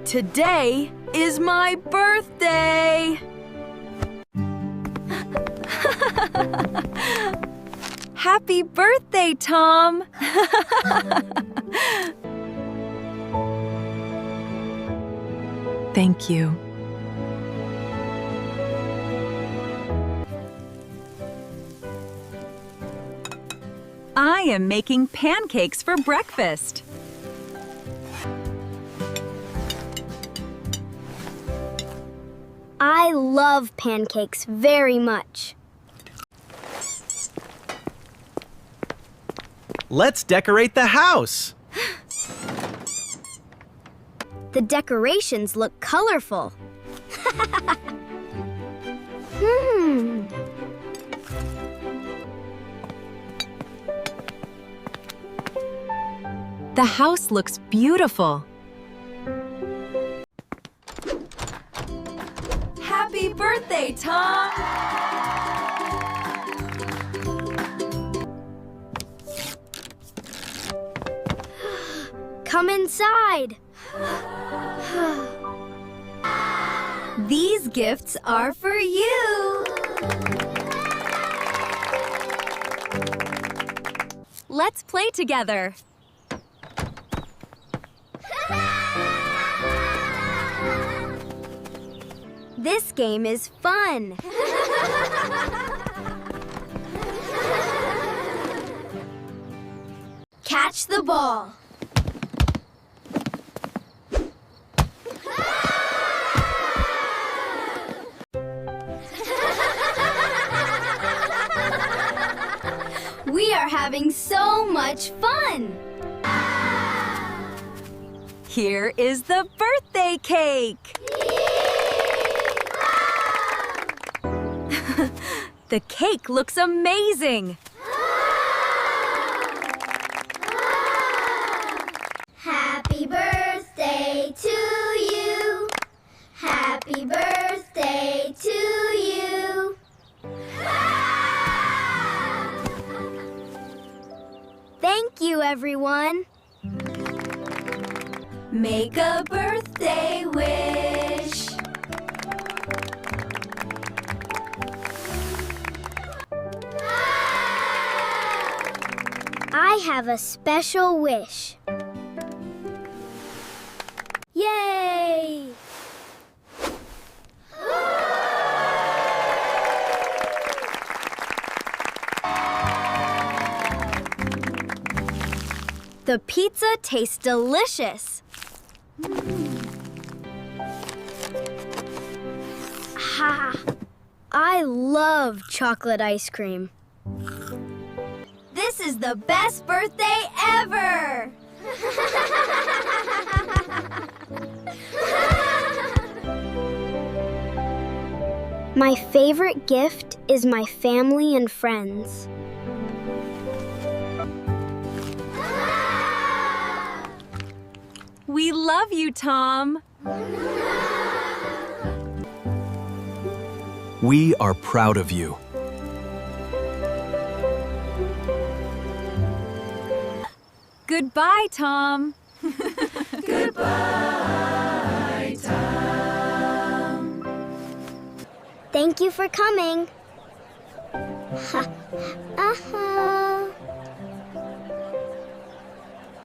Today is my birthday! Happy birthday, Tom! Thank you. I am making pancakes for breakfast. I love pancakes very much. Let's decorate the house. The decorations look colorful. The house looks beautiful. Happy birthday, Tom! Come inside. These gifts are for you! Let's play together. This game is fun. Catch the ball. We are having so much fun. Here is the birthday cake! The cake looks amazing! Happy birthday to you. Happy birthday to you. Thank you, everyone. Make a birthday wish! I have a special wish. Yay! The pizza tastes delicious. Ha! I love chocolate ice cream. This is the best birthday ever! My favorite gift is my family and friends. We love you, Tom. We are proud of you. Goodbye, Tom. Thank you for coming. Ha.